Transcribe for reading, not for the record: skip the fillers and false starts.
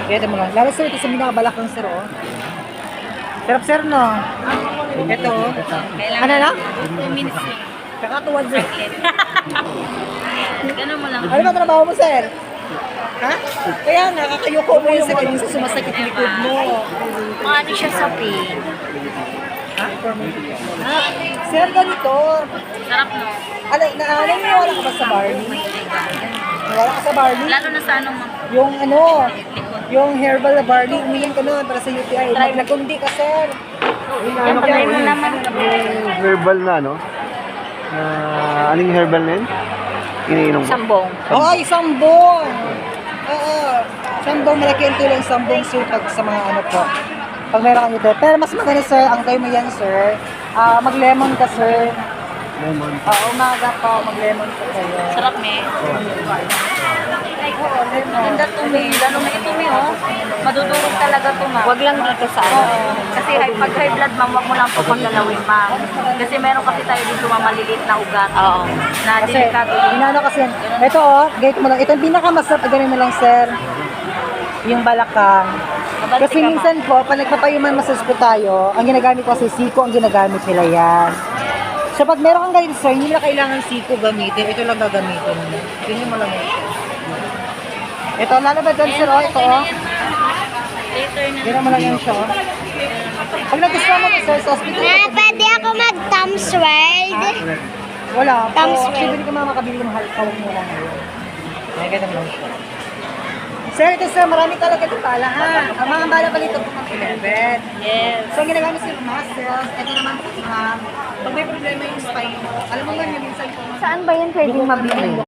Ito mo lang. Lalo sir, ito sa binabalakang sir, oh. Sarap sir, no? Ito, oh. Ano na? 2 minutes lang. Kakatuwad sir. Ganun mo lang. Ano ba trabaho mo, sir? Ha? Kaya nga, kakayoko mo yung sa ganyan sa sumasakit likod mo. Ano siya sa pain? Ha? Sir, ganito. Sarap no? Ano, wala ka ba sa barley? Wala ka sa barley? Lalo na sa anong mga Yung ano, yung herbal na barley, uminom ka na para sa UTI. Nagkundi ka, sir. yan, pagay mo naman. Yung herbal na, no? Anong herbal na yun? Iniinom ko. Sambong. Oo, isang buong. Oo. Sambong, malaki ang tulong sambong sir pag sa mga ano po. Pag meron ka nito. Pero mas maganda sir, ang tayo mo yan sir. Mag-lemon ka sir. Lemon. Umaga pa, mag-lemon ka kayo. Sarap me. Oo, lemon. Ganda to me. Lalo na ito me oh. Madudurog talaga to ma. Wag lang dito sa ano. Kasi pag high blood ma'am, wag mo lang po paglalawin ma'am. Kasi meron kasi tayo dito mga maliliit na ugat. Oo. Na Kasi, delikado yun. inano kasi yan. Ito oh, gate mo lang. Ito yung pinakamasarap, ganun mo lang sir. Yung balakang. Mabalik Kasi ka, ma'am. minsan po, pag nagpapayuman massage po tayo, ang ginagamit ko kasi siko ang ginagamit nila yan. So pag meron kang ganito sir, hindi na kailangan siko gamitin. Ito lang gagamitin mo. Tingnan mo lang ito. Ito, lalabad doon sir, oh, ito oh. Later na. Tingnan mo lang yan siya oh. Pag nagustuhan mo to sir, sa hospital. Pwede ako mag-Tom's World. Wala po. Thumbs Kasi red. hindi ka makakabili ng halkaw mo lang ngayon. May ganun lang siya. Sir, ito sir, marami talaga ito pala ha. Ang mga bala pa nito po pang 11. Yes. So, ang ginagamit sir, muscles. Ito naman po, pag may problema yung spine mo. Alam mo nga, minsan po, Saan ba yan pwedeng mabili?